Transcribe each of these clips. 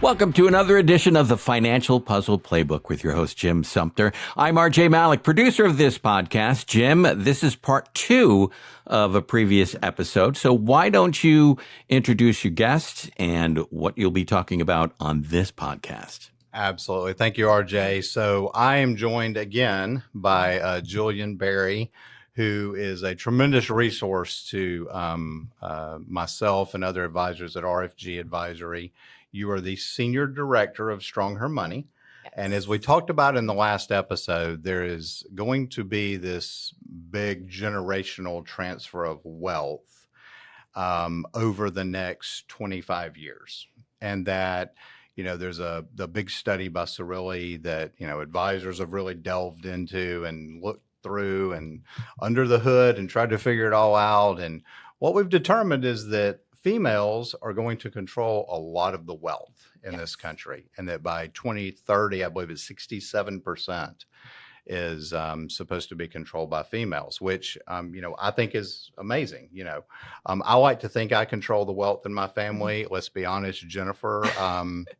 Welcome to another edition of the Financial Puzzle Playbook with your host, Jim Sumpter. I'm RJ Malik, producer of this podcast. Jim, this is part 2 of a previous episode. So why don't you introduce your guest and what you'll be talking about on this podcast? Absolutely. Thank you, RJ. So I am joined again by Jillian Berry, who is a tremendous resource to myself and other advisors at RFG Advisory. You are the Senior Director of StrongHer Money. Yes. And as we talked about in the last episode, there is going to be this big generational transfer of wealth over the next 25 years. And that, there's the big study by Cirilli that, advisors have really delved into and looked through and under the hood and tried to figure it all out. And what we've determined is that females are going to control a lot of the wealth in this country, and that by 2030, I believe it's 67% is supposed to be controlled by females, which, I think is amazing. I like to think I control the wealth in my family. Let's be honest, Jennifer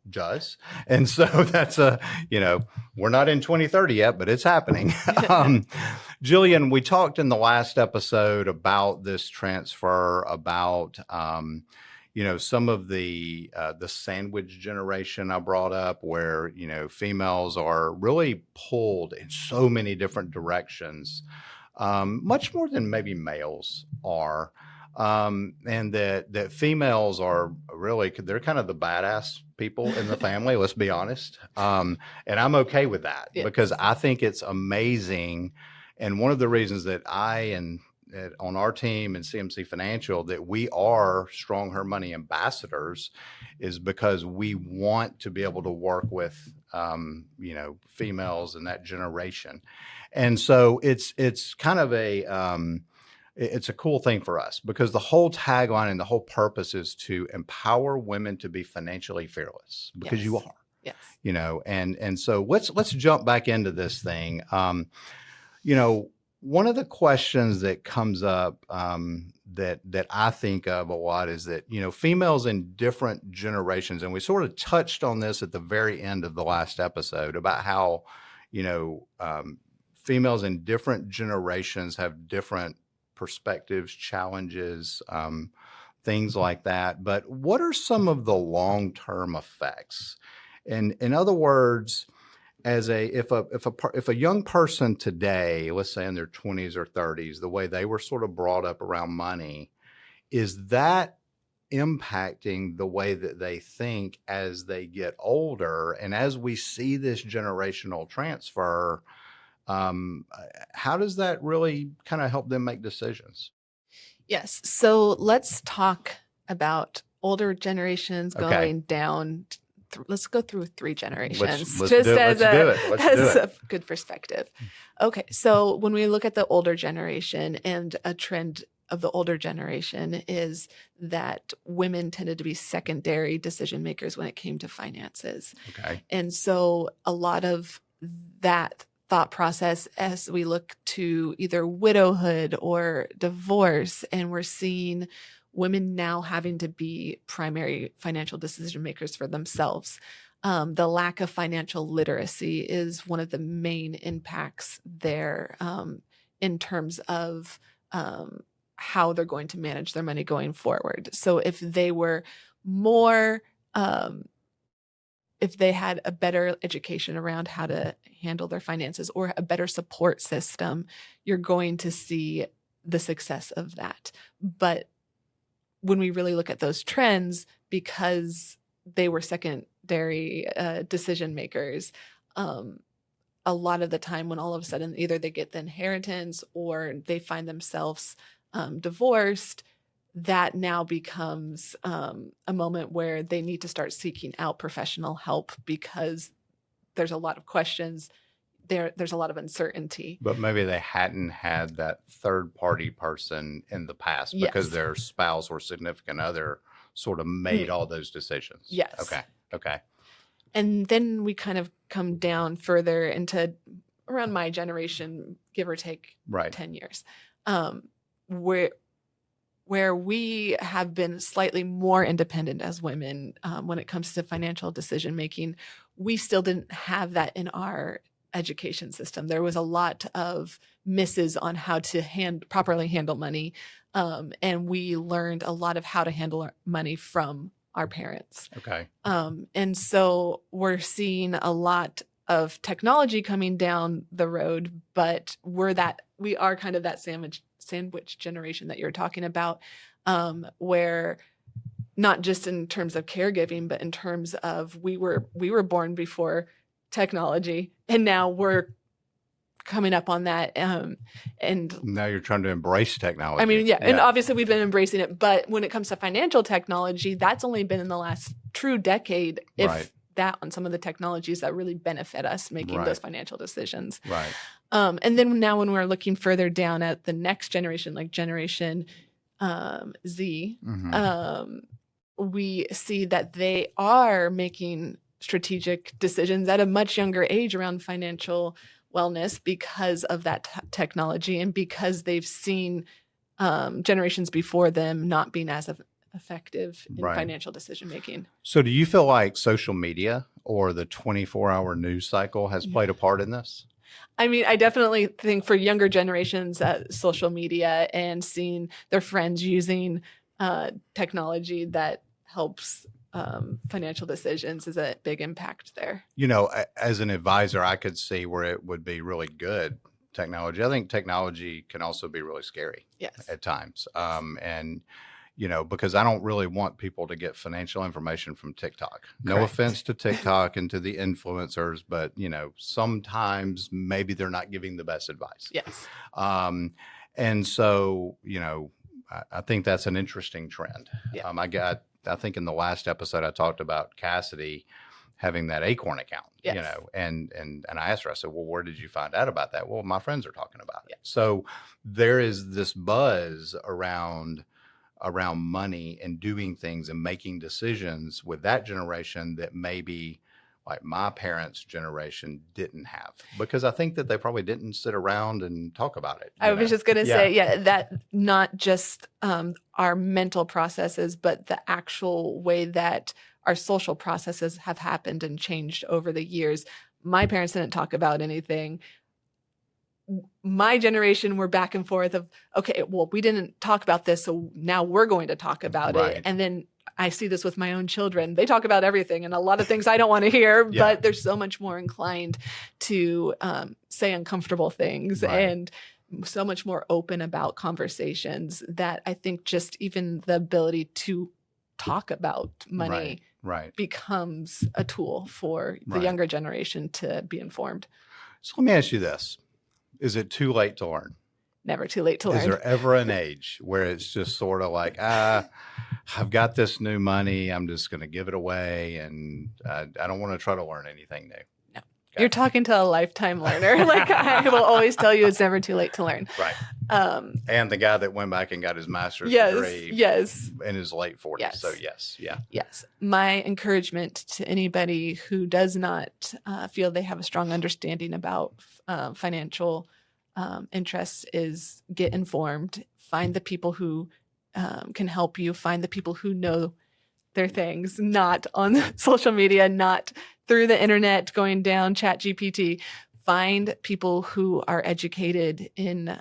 does. And so that's we're not in 2030 yet, but it's happening. Jillian, we talked in the last episode about this transfer, about some of the sandwich generation I brought up, where females are really pulled in so many different directions, much more than maybe males are, and that females are really, they're kind of the badass people in the family. Let's be honest, and I'm okay with that. Yes. Because I think it's amazing. And one of the reasons that on our team and CMC Financial that we are StrongHer Money ambassadors is because we want to be able to work with females in that generation. And so it's kind of it's a cool thing for us, because the whole tagline and the whole purpose is to empower women to be financially fearless, because you are. Yes. And so let's jump back into this thing. One of the questions that comes up that I think of a lot is that, females in different generations, and we sort of touched on this at the very end of the last episode about how, females in different generations have different perspectives, challenges, things like that. But what are some of the long-term effects? And in other words, if a young person today, let's say in their 20s or 30s, the way they were sort of brought up around money, is that impacting the way that they think as they get older? And as we see this generational transfer, how does that really kind of help them make decisions? Yes. So let's talk about older generations going down. Let's go through 3 generations, let's do it. As a good perspective. Okay, so when we look at the older generation, and a trend of the older generation is that women tended to be secondary decision makers when it came to finances. Okay, and so a lot of that thought process as we look to either widowhood or divorce, and we're seeing women now having to be primary financial decision makers for themselves. The lack of financial literacy is one of the main impacts there in terms of how they're going to manage their money going forward. So if they were more, if they had a better education around how to handle their finances or a better support system, you're going to see the success of that. But when we really look at those trends, because they were secondary decision makers, a lot of the time when all of a sudden either they get the inheritance or they find themselves divorced, that now becomes a moment where they need to start seeking out professional help, because there's a lot of questions. There's a lot of uncertainty. But maybe they hadn't had that third party person in the past because their spouse or significant other sort of made all those decisions. Yes. Okay. And then we kind of come down further into around my generation, give or take 10 years, where where we have been slightly more independent as women when it comes to financial decision making, we still didn't have that in our education system. There was a lot of misses on how to properly handle money. And we learned a lot of how to handle money from our parents. Okay. And so we're seeing a lot of technology coming down the road, but we are kind of that sandwich generation that you're talking about, where not just in terms of caregiving, but in terms of we were born before technology, and now we're coming up on that. And Now you're trying to embrace technology. I mean, yeah, and obviously we've been embracing it, but when it comes to financial technology, that's only been in the last true decade, if Right. that, on some of the technologies that really benefit us making Right. those financial decisions. Right. And then now when we're looking further down at the next generation, like Generation Z, Mhm. we see that they are making strategic decisions at a much younger age around financial wellness because of that technology, and because they've seen generations before them not being as effective in Right. financial decision making. So do you feel like social media or the 24-hour news cycle has played a part in this? I mean, I definitely think for younger generations, social media and seeing their friends using technology that helps financial decisions is a big impact there. You know, as an advisor, I could see where it would be really good technology. I think technology can also be really scary Yes. at times. Yes. And, you know, because I don't really want people to get financial information from TikTok. No Correct. offense to TikTok and to the influencers, but, you know, sometimes maybe they're not giving the best advice. Yes. And so, you know, I think that's an interesting trend. Yeah. I think in the last episode, I talked about Cassidy having that Acorn account, Yes. you know, and I asked her, I said, well, where did you find out about that? Well, my friends are talking about it. Yeah. So there is this buzz around money and doing things and making decisions with that generation that maybe like my parents' generation didn't have, because I think that they probably didn't sit around and talk about it. I was just going to say, that not just our mental processes, but the actual way that our social processes have happened and changed over the years. My parents didn't talk about anything. My generation were back and forth of, okay, well, we didn't talk about this, so now we're going to talk about Right. it. And then I see this with my own children. They talk about everything and a lot of things I don't want to hear, Yeah. but they're so much more inclined to say uncomfortable things, Right. and so much more open about conversations, that I think just even the ability to talk about money Right. becomes a tool for the Right. younger generation to be informed. So let me ask you this. Is it too late to learn? Never too late to learn. Is there ever an age where it's just sort of like, I've got this new money, I'm just going to give it away, and I don't want to try to learn anything new? No. Okay. You're talking to a lifetime learner. Like, I will always tell you, it's never too late to learn. Right. And the guy that went back and got his master's degree in his late 40s. Yes. So yes. Yeah. Yes. My encouragement to anybody who does not feel they have a strong understanding about financial interests is get informed, find the people who can help you, find the people who know their things, not on social media, not through the internet, going down ChatGPT. Find people who are educated in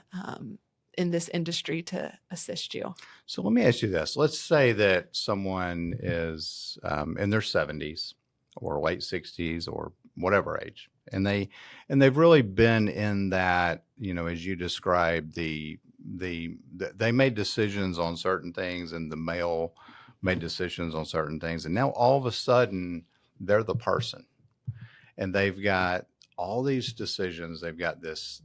this industry to assist you. So let me ask you this. Let's say that someone is in their 70s or late 60s or whatever age, and they've really been in that, you know, as you described, they made decisions on certain things, and the male made decisions on certain things, and now all of a sudden they're the person, and they've got all these decisions. They've got this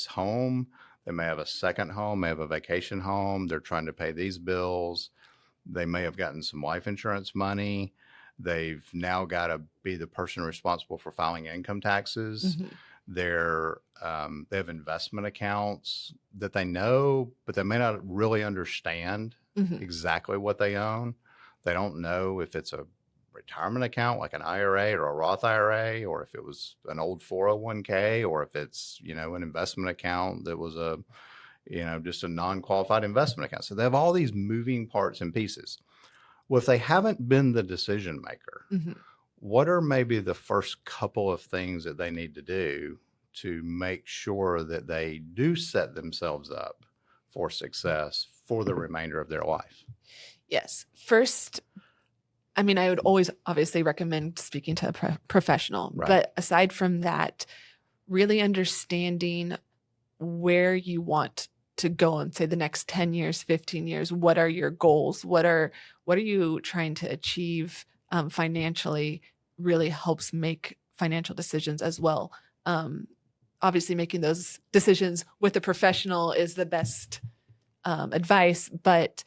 home. They may have a second home, may have a vacation home. They're trying to pay these bills. They may have gotten some life insurance money. They've now got to be the person responsible for filing income taxes. Mm-hmm. They have investment accounts that they know, but they may not really understand exactly what they own. They don't know if it's a retirement account like an IRA or a Roth IRA, or if it was an old 401k, or if it's, you know, an investment account that was just a non-qualified investment account. So they have all these moving parts and pieces. Well, if they haven't been the decision maker, what are maybe the first couple of things that they need to do to make sure that they do set themselves up for success for the remainder of their life? Yes. First, I mean, I would always obviously recommend speaking to a professional. Right. But aside from that, really understanding where you want to go in, say, the next 10 years, 15 years. What are your goals? What are you trying to achieve financially really helps make financial decisions as well. Obviously, making those decisions with a professional is the best advice, but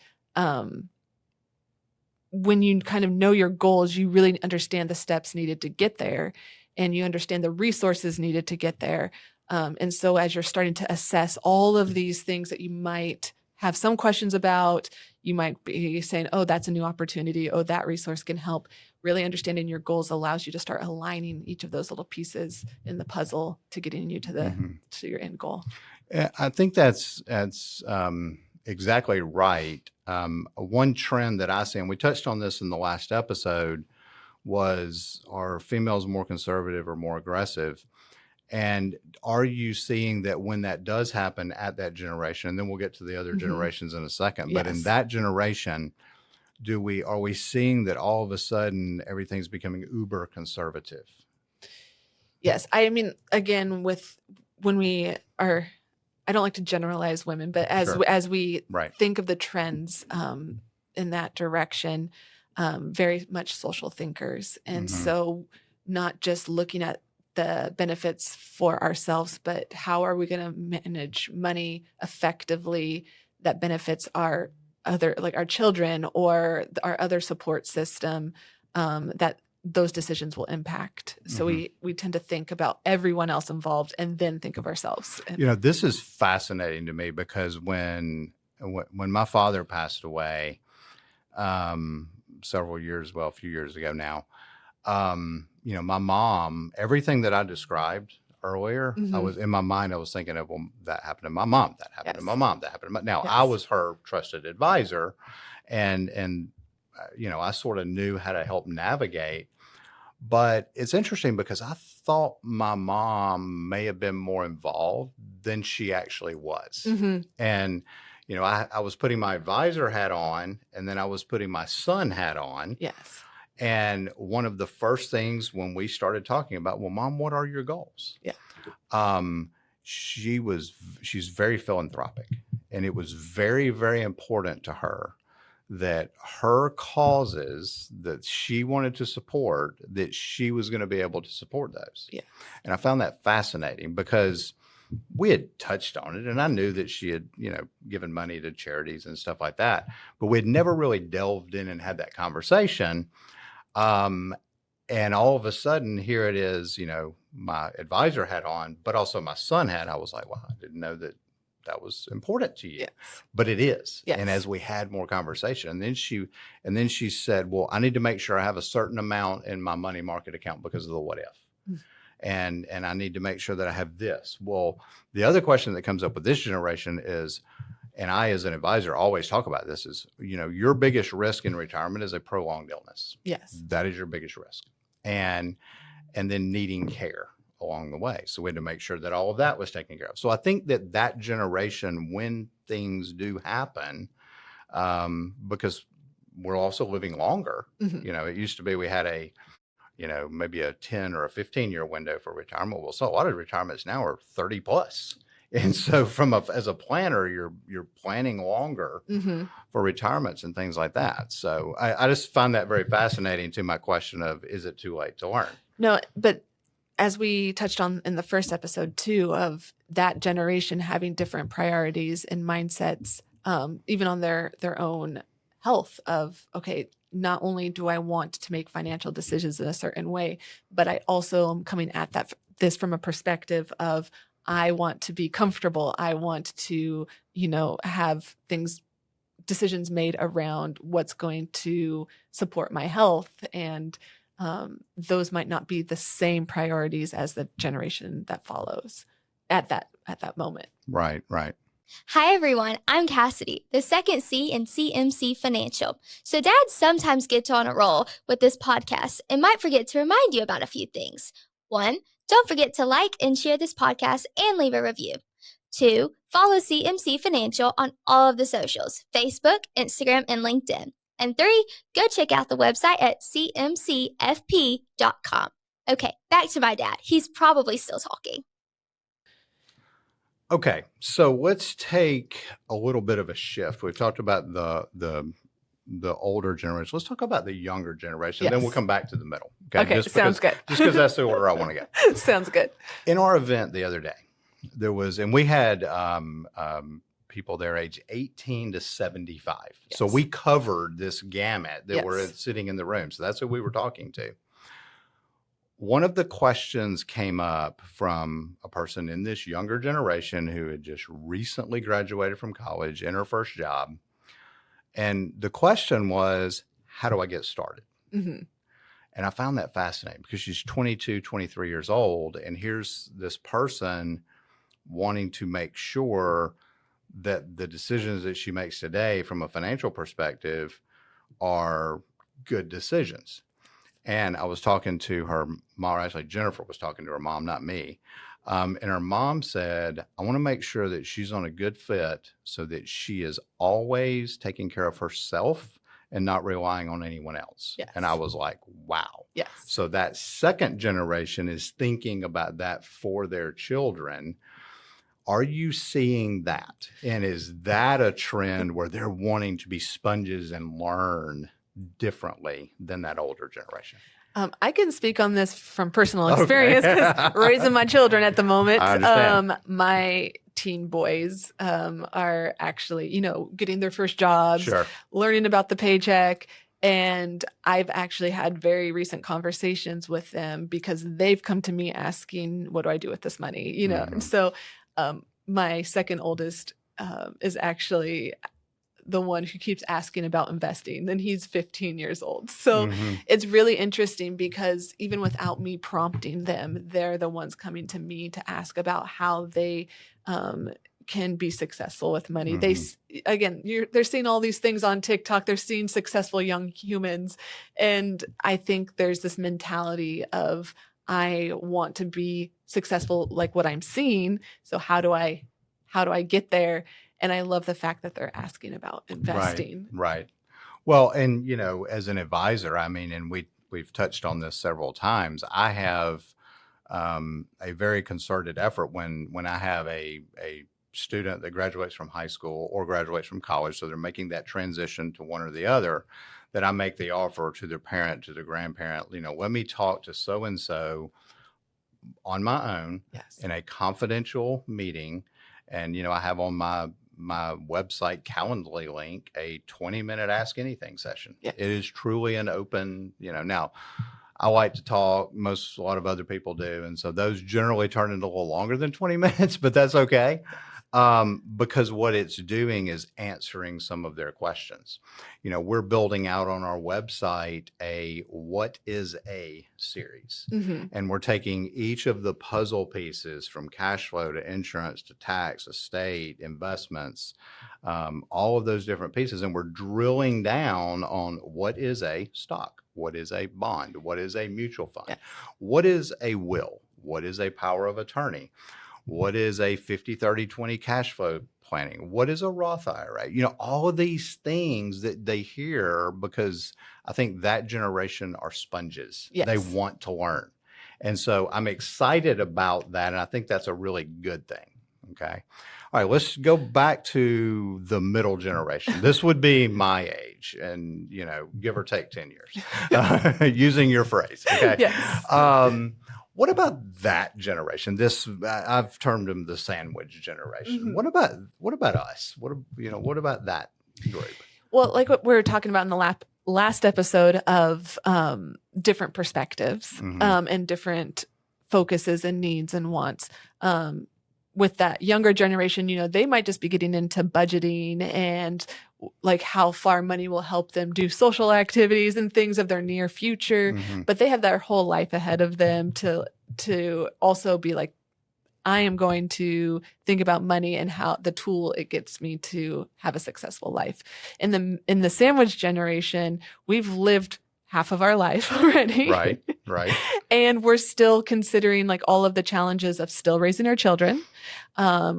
when you kind of know your goals, you really understand the steps needed to get there, and you understand the resources needed to get there. And so as you're starting to assess all of these things that you might have some questions about, you might be saying, oh, that's a new opportunity. Oh, that resource can help. Really understanding your goals allows you to start aligning each of those little pieces in the puzzle to getting you to to your end goal. I think that's exactly right. One trend that I see, and we touched on this in the last episode, was, are females more conservative or more aggressive? And are you seeing that when that does happen at that generation, and then we'll get to the other generations in a second, but in that generation, are we seeing that all of a sudden everything's becoming uber conservative? Yes. I mean, again, when we are, I don't like to generalize women, but as we think of the trends in that direction, very much social thinkers. And so not just looking at the benefits for ourselves, but how are we going to manage money effectively that benefits our other, like our children or our other support system, that those decisions will impact. So we tend to think about everyone else involved and then think of ourselves. This is fascinating to me, because when my father passed away a few years ago now, my mom, everything that I described earlier, I was in my mind, I was thinking of, well, that happened to my mom, that happened to my mom, that happened to my, now I was her trusted advisor, and I sort of knew how to help navigate. But it's interesting because I thought my mom may have been more involved than she actually was. And, I was putting my advisor hat on, and then I was putting my son hat on. Yes. And one of the first things when we started talking about, well, Mom, what are your goals? Yeah. She's very philanthropic, and it was very, very important to her that her causes that she wanted to support, that she was going to be able to support those. Yeah. And I found that fascinating, because we had touched on it, and I knew that she had, given money to charities and stuff like that, but we had never really delved in and had that conversation. And all of a sudden, here it is, my advisor had on, but also my son had. I was like, wow, I didn't know that was important to you. Yes. But it is. Yes. And as we had more conversation, and then she said, well, I need to make sure I have a certain amount in my money market account because of the what if. And I need to make sure that I have this. Well, the other question that comes up with this generation is, and I, as an advisor, always talk about this, is, your biggest risk in retirement is a prolonged illness. Yes. That is your biggest risk. And then needing care along the way. So we had to make sure that all of that was taken care of. So I think that generation, when things do happen, because we're also living longer, it used to be we had maybe a 10 or a 15-year window for retirement. Well, so a lot of retirements now are 30 plus. And so as a planner, you're planning longer for retirements and things like that. So I just find that very fascinating to my question of, is it too late to learn? No, but as we touched on in the first episode too, of that generation having different priorities and mindsets, even on their own health of, okay, not only do I want to make financial decisions in a certain way, but I also am coming at this from a perspective of, I want to be comfortable. I want to, have decisions made around what's going to support my health. And those might not be the same priorities as the generation that follows at that moment. Right. Hi everyone, I'm Cassidy, the second C in CMC Financial. So dads sometimes get on a roll with this podcast and might forget to remind you about a few things. 1, don't forget to like and share this podcast and leave a review. 2, follow CMC Financial on all of the socials, Facebook, Instagram, and LinkedIn. And 3, go check out the website at cmcfp.com. Okay, back to my dad. He's probably still talking. Okay, so let's take a little bit of a shift. We've talked about the older generation. Let's talk about the younger generation. Then we'll Yes. come back to the middle. Okay, sounds good. Just because that's the order I want to go. Sounds good. In our event the other day, there was, and we had people there age 18 to 75. So Yes. we covered this gamut that were Yes. sitting in the room. So that's who we were talking to. One of the questions came up from a person in this younger generation who had just recently graduated from college in her first job. And the question was, how do I get started? Mhm. And I found that fascinating because she's 22, 23 years old. And here's this person wanting to make sure that the decisions that she makes today from a financial perspective are good decisions. And I was talking to her mom, actually Jennifer was talking to her mom, not me. And her mom said, I want to make sure that she's on a good fit so that she is always taking care of herself and not relying on anyone else. Yes. And I was like, wow. Yes. So that second generation is thinking about that for their children. Are you seeing that? And is that a trend where they're wanting to be sponges and learn differently than that older generation? I can speak on this from personal Okay. experience 'cause raising my children at the moment. I understand. My teen boys are actually, getting their first jobs, Sure. learning about the paycheck. And I've actually had very recent conversations with them because they've come to me asking, what do I do with this money? Mhm. And so my second oldest is actually the one who keeps asking about investing. Then he's 15 years old. So Mhm. it's really interesting because even without me prompting them, they're the ones coming to me to ask about how they can be successful with money. They're seeing all these things on TikTok. They're seeing successful young humans. And I think there's this mentality of, I want to be successful like what I'm seeing. So how do I get there? And I love the fact that they're asking about investing. Right. Well, and as an advisor, I mean, and we've touched on this several times. I have a very concerted effort when I have a student that graduates from high school or graduates from college, so they're making that transition to one or the other, that I make the offer to their parent, to their grandparent, let me talk to so-and-so on my own Yes. in a confidential meeting. And, I have on my website Calendly link a 20-minute Ask Anything session. Yes. It is truly an open, now I like to talk, a lot of other people do. And so those generally turn into a little longer than 20 minutes, but that's okay. Because what it's doing is answering some of their questions. We're building out on our website a What is a series. Mm-hmm. And we're taking each of the puzzle pieces from cash flow to insurance to tax, estate, investments, all of those different pieces. And we're drilling down on what is a stock, what is a bond, what is a mutual fund, Yes. what is a will, what is a power of attorney, what is a 50-30-20 cash flow planning, what is a Roth IRA, all of these things that they hear, because I think that generation are sponges. Yes. They want to learn. And so I'm excited about that. And I think that's a really good thing. Okay. All right, let's go back to the middle generation. This would be my age and, give or take 10 years, using your phrase. Okay. Yes. What about that generation? I've termed them the sandwich generation. Mm-hmm. What about us? What about that group? Well, like what we were talking about in the last episode of different perspectives and different focuses and needs and wants. With that younger generation, they might just be getting into budgeting and like how far money will help them do social activities and things of their near future. Mm-hmm. But they have their whole life ahead of them to also be like I am going to think about money and how the tool it gets me to have a successful life. In the sandwich generation, we've lived half of our life already. Right. And we're still considering like all of the challenges of still raising our children.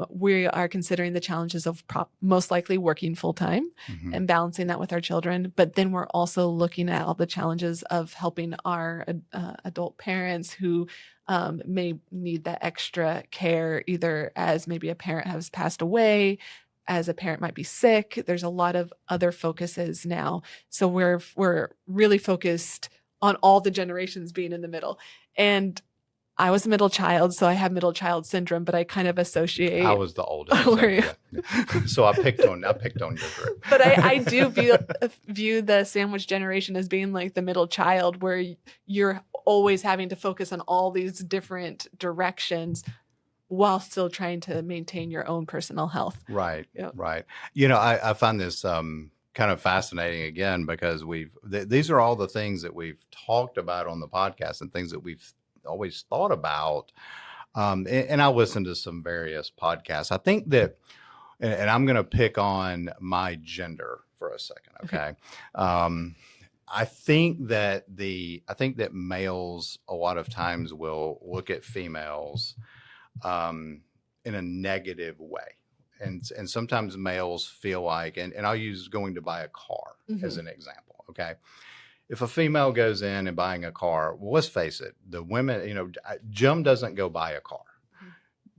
We are considering the challenges of most likely working full time Mhm. and balancing that with our children. But then we're also looking at all the challenges of helping our adult parents who may need that extra care, either as maybe a parent has passed away, as a parent might be sick. There's a lot of other focuses now. So we're really focused on all the generations being in the middle. And I was a middle child, so I have middle child syndrome, but I kind of associate. I was the oldest. Were you? Yeah. So I picked on your group. But I do view the sandwich generation as being like the middle child, where you're always having to focus on all these different directions while still trying to maintain your own personal health. Right. Yep. Right. I find this kind of fascinating again, because these are all the things that we've talked about on the podcast and things that we've always thought about. And I listen to some various podcasts. I think that, and I'm going to pick on my gender for a second. Okay. I think that males a lot of times will look at females in a negative way. And sometimes males feel like, and I'll use going to buy a car as an example. Okay. If a female goes in and buying a car, well, let's face it, the women, Jim doesn't go buy a car.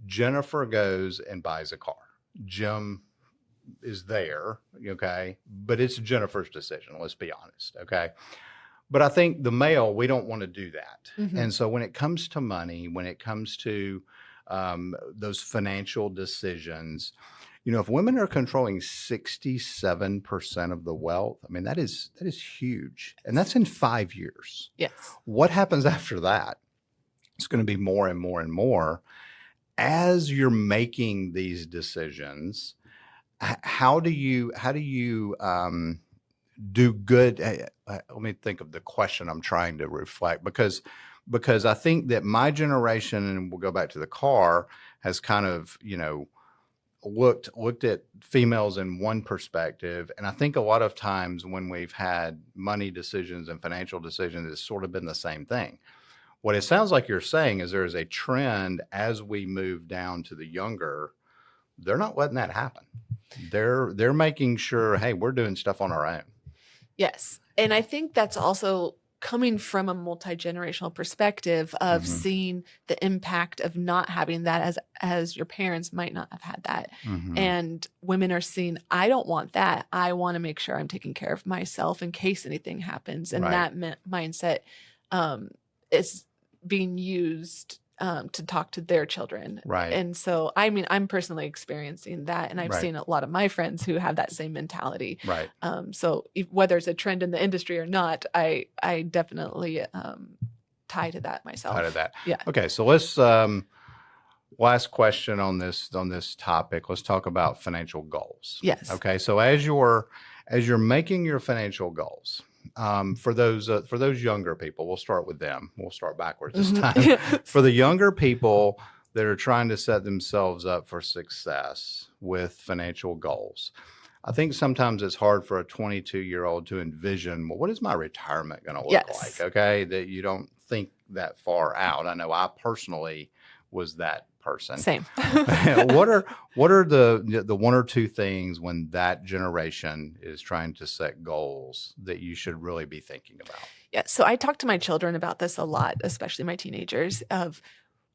Jennifer goes and buys a car. Jim is there. Okay. But it's Jennifer's decision. Let's be honest. Okay. But I think the male, we don't want to do that. And so when it comes to money, when it comes to those financial decisions, if women are controlling 67% of the wealth, I mean, that is huge. And that's in 5 years. Yes. What happens after that? It's going to be more and more and more. As you're making these decisions, how do you do good? Let me think of the question I'm trying to reflect, because I think that my generation, and we'll go back to the car, has kind of, looked at females in one perspective. And I think a lot of times when we've had money decisions and financial decisions, it's sort of been the same thing. What it sounds like you're saying is there is a trend as we move down to the younger, they're not letting that happen. They're making sure, hey, we're doing stuff on our own. Yes. And I think that's also coming from a multi-generational perspective of seeing the impact of not having that as your parents might not have had that. And women are seeing, I don't want that. I want to make sure I'm taking care of myself in case anything happens. And that mindset is being used to talk to their children. Right. And so, I mean, I'm personally experiencing that, and I've seen a lot of my friends who have that same mentality. Right. So whether it's a trend in the industry or not, I definitely tie to that myself. Tie to that. Yeah. Okay. So let's, last question on this topic. Let's talk about financial goals. Yes. Okay. So as you're making your financial goals, for those younger people, we'll start with them. We'll start backwards this time. For the younger people that are trying to set themselves up for success with financial goals, I think sometimes it's hard for a 22-year-old to envision, well, what is my retirement going to look like? Okay. That you don't think that far out. I know I personally was that person. Same. What are the one or two things when that generation is trying to set goals that you should really be thinking about? Yeah. So I talk to my children about this a lot, especially my teenagers, of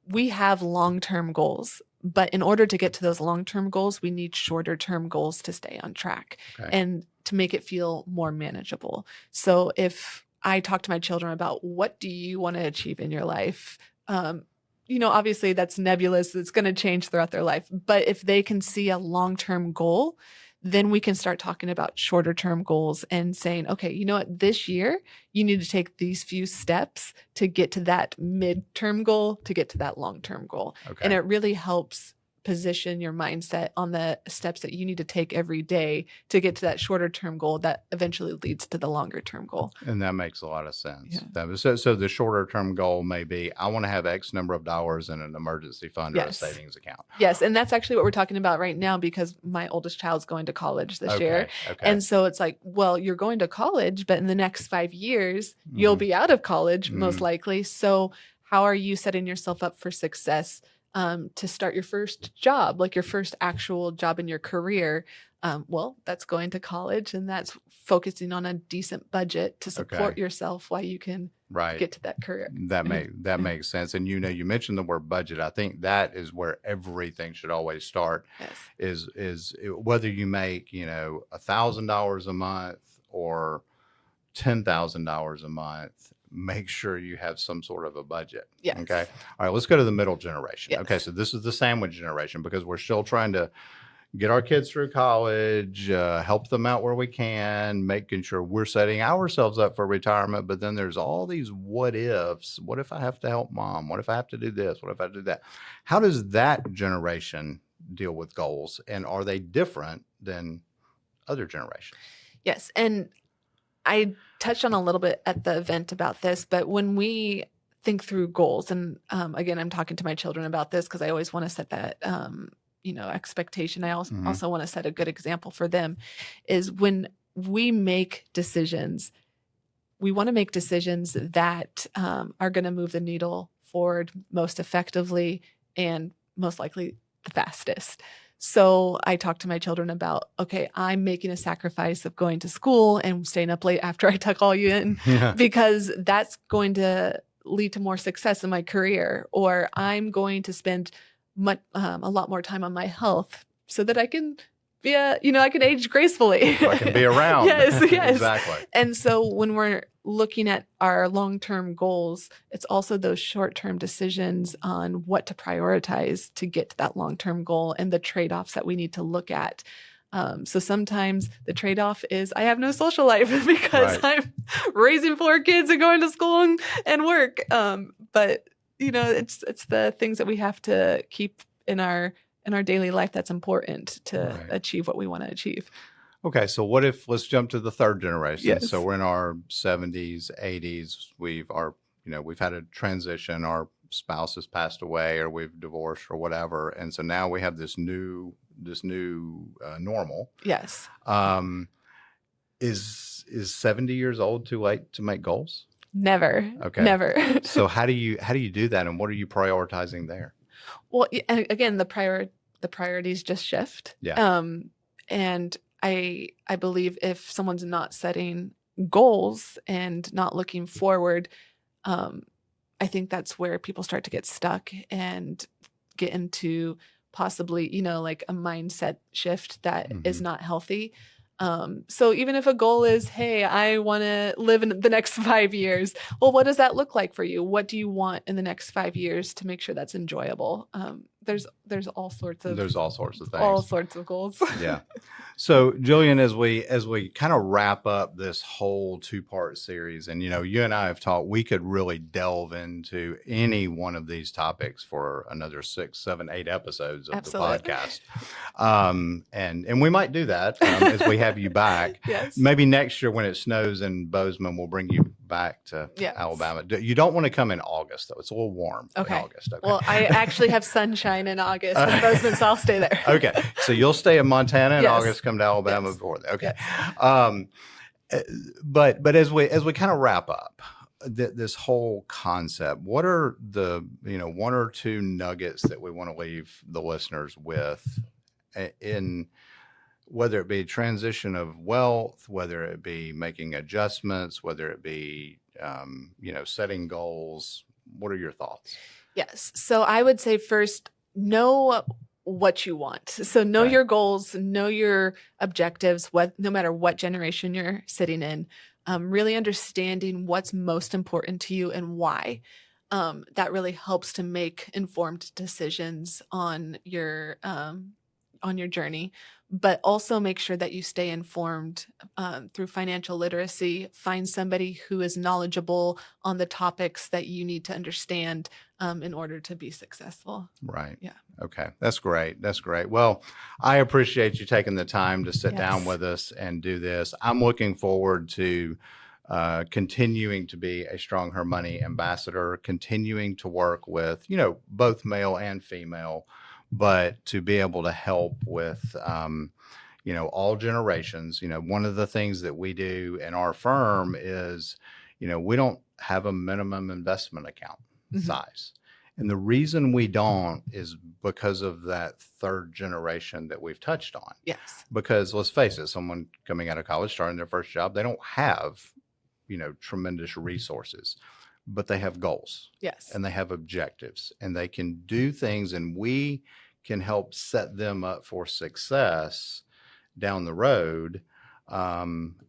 we have long-term goals, but in order to get to those long-term goals, we need shorter-term goals to stay on track and to make it feel more manageable. So if I talk to my children about what do you want to achieve in your life, obviously that's nebulous. It's going to change throughout their life. But if they can see a long-term goal, then we can start talking about shorter term goals and saying, okay, you know what, this year you need to take these few steps to get to that midterm goal, to get to that long-term goal. Okay. And it really helps position your mindset on the steps that you need to take every day to get to that shorter term goal that eventually leads to the longer term goal. And that makes a lot of sense. Yeah. So the shorter term goal may be, I want to have X number of dollars in an emergency fund or a Yes. savings account. Yes. And that's actually what we're talking about right now, because my oldest child's going to college this year. Okay. And so it's like, well, you're going to college, but in the next 5 years, you'll be out of college, most likely. So how are you setting yourself up for success to start your first job, like your first actual job in your career? Well, that's going to college, and that's focusing on a decent budget to support yourself while you can get to that career. That makes sense. And you mentioned the word budget. I think that is where everything should always start. Yes. Is whether you make $1,000 a month or $10,000 a month, make sure you have some sort of a budget. Yes. Okay. All right. Let's go to the middle generation. Yes. Okay. So this is the sandwich generation, because we're still trying to get our kids through college, help them out where we can, making sure we're setting ourselves up for retirement. But then there's all these what ifs. What if I have to help mom? What if I have to do this? What if I do that? How does that generation deal with goals? And are they different than other generations? Yes. And I touched on a little bit at the event about this, but when we think through goals, and again, I'm talking to my children about this because I always want to set that, expectation. I also want to set a good example for them, is when we make decisions, we want to make decisions that are going to move the needle forward most effectively and most likely the fastest. So I talk to my children about, okay, I'm making a sacrifice of going to school and staying up late after I tuck all you in because that's going to lead to more success in my career. Or I'm going to spend a lot more time on my health so that I can be I can age gracefully. So I can be around. Yes. Exactly. And so when we're looking at our long-term goals, it's also those short-term decisions on what to prioritize to get to that long-term goal and the trade-offs that we need to look at. So sometimes the trade-off is I have no social life because I'm raising 4 kids and going to school and work. But it's the things that we have to keep in our daily life that's important to achieve what we want to achieve. Okay, so let's jump to the third generation. Yes. So we're in our 70s, 80s. We've had a transition. Our spouse has passed away, or we've divorced, or whatever, and so now we have this new normal. Yes. Is 70 years old too late to make goals? Never. Okay. Never. So how do you do that, and what are you prioritizing there? Well, and again, the priorities just shift. Yeah. And I believe if someone's not setting goals and not looking forward, I think that's where people start to get stuck and get into possibly, like a mindset shift that is not healthy. So even if a goal is, hey, I want to live in the next 5 years. Well, what does that look like for you? What do you want in the next 5 years to make sure that's enjoyable? There's all sorts of things. All sorts of goals. Yeah. So Jillian, as we kind of wrap up this whole 2-part series, and you and I have talked, we could really delve into any one of these topics for another 6, 7, 8 episodes of Absolutely. the podcast. And we might do that as we have you back. Yes. Maybe next year when it snows in Bozeman, we'll bring you back to Alabama. You don't want to come in August, though. It's a little warm in August. Okay. Well, I actually have sunshine in August in Bozeman, so I'll stay there. Okay. So you'll stay in Montana in Yes. August, come to Alabama Yes. before that. Okay. Yes. But as we kind of wrap up this whole concept, what are the 1 or 2 nuggets that we want to leave the listeners with in whether it be transition of wealth, whether it be making adjustments, whether it be setting goals? What are your thoughts? Yes. So I would say first, know what you want. So know your goals, know your objectives, no matter what generation you're sitting in, really understanding what's most important to you and why. That really helps to make informed decisions on your on your journey, but also make sure that you stay informed through financial literacy. Find somebody who is knowledgeable on the topics that you need to understand in order to be successful. Right. Yeah. Okay. That's great. That's great. Well, I appreciate you taking the time to sit down Yes. with us and do this. I'm looking forward to continuing to be a StrongHer Money ambassador, continuing to work with, both male and female, but to be able to help with, all generations. One of the things that we do in our firm is, we don't have a minimum investment account size. And the reason we don't is because of that third generation that we've touched on. Yes. Because let's face it, someone coming out of college, starting their first job, they don't have, tremendous resources, but they have goals. Yes. And they have objectives, and they can do things, and we can help set them up for success down the road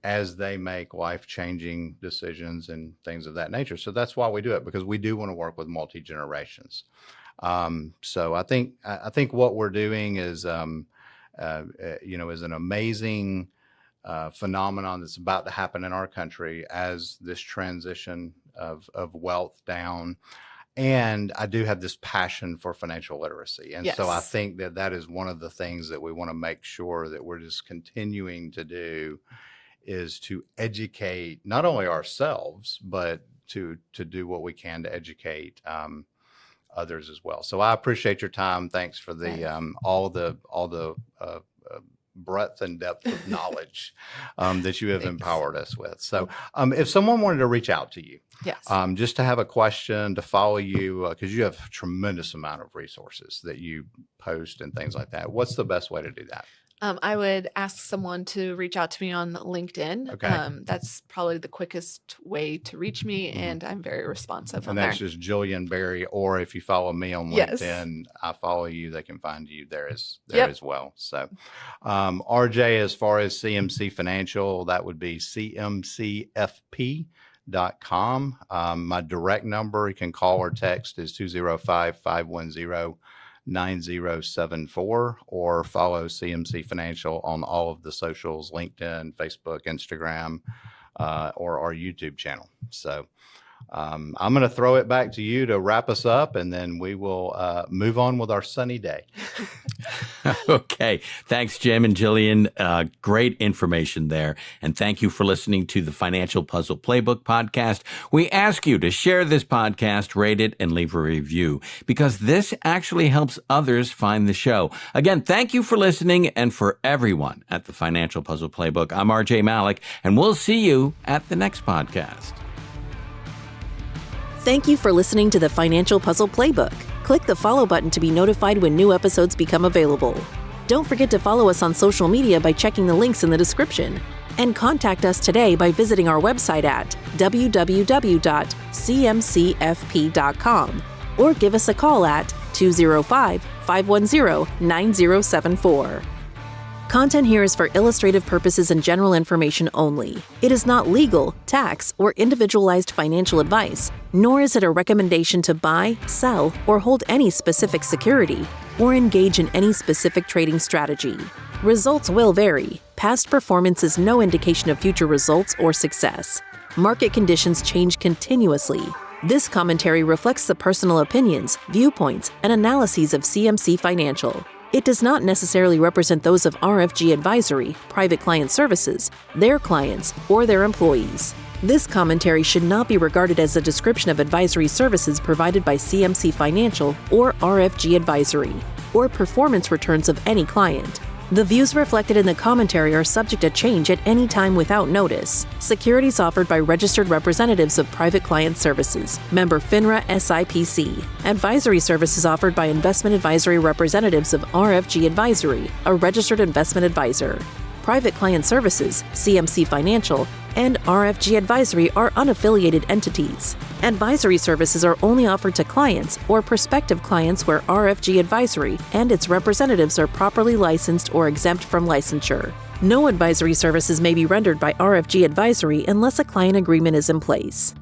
as they make life-changing decisions and things of that nature. So that's why we do it, because we do want to work with multi-generations. So I think what we're doing is, is an amazing phenomenon that's about to happen in our country as this transition of wealth down. And I do have this passion for financial literacy. And so I Yes. think that is one of the things that we want to make sure that we're just continuing to do, is to educate not only ourselves, but to do what we can to educate others as well. So I appreciate your time. Thanks for the Yes. all the breadth and depth of knowledge that you have Thanks. empowered us with. So if someone wanted to reach out to you, Yes. just to have a question, to follow you, because you have a tremendous amount of resources that you post and things like that, what's the best way to do that? I would ask someone to reach out to me on LinkedIn. Okay. That's probably the quickest way to reach me, Mhm. and I'm very responsive on And there. that's just Jillian Berry, or if you follow me on Yes. LinkedIn, I follow you, they can find you there as Yep. well. So RJ, as far as CMC Financial, that would be cmcfp.com. My direct number, you can call or text, is 205-510-9074, or follow CMC Financial on all of the socials, LinkedIn, Facebook, Instagram, or our YouTube channel. So I'm going to throw it back to you to wrap us up, and then we will move on with our sunny day. Okay. Thanks, Jim and Jillian. Great information there. And thank you for listening to the Financial Puzzle Playbook podcast. We ask you to share this podcast, rate it, and leave a review, because this actually helps others find the show. Again, thank you for listening. And for everyone at the Financial Puzzle Playbook, I'm RJ Malik, and we'll see you at the next podcast. Thank you for listening to the Financial Puzzle Playbook. Click the follow button to be notified when new episodes become available. Don't forget to follow us on social media by checking the links in the description. And contact us today by visiting our website at www.cmcfp.com, or give us a call at 205-510-9074. Content here is for illustrative purposes and general information only. It is not legal, tax, or individualized financial advice, nor is it a recommendation to buy, sell, or hold any specific security, or engage in any specific trading strategy. Results will vary. Past performance is no indication of future results or success. Market conditions change continuously. This commentary reflects the personal opinions, viewpoints, and analyses of CMC Financial. It does not necessarily represent those of RFG Advisory, Private Client Services, their clients, or their employees. This commentary should not be regarded as a description of advisory services provided by CMC Financial or RFG Advisory, or performance returns of any client. The views reflected in the commentary are subject to change at any time without notice. Securities offered by registered representatives of Private Client Services, member FINRA SIPC. Advisory services offered by investment advisory representatives of RFG Advisory, a registered investment advisor. Private Client Services, CMC Financial, and RFG Advisory are unaffiliated entities. Advisory services are only offered to clients or prospective clients where RFG Advisory and its representatives are properly licensed or exempt from licensure. No advisory services may be rendered by RFG Advisory unless a client agreement is in place.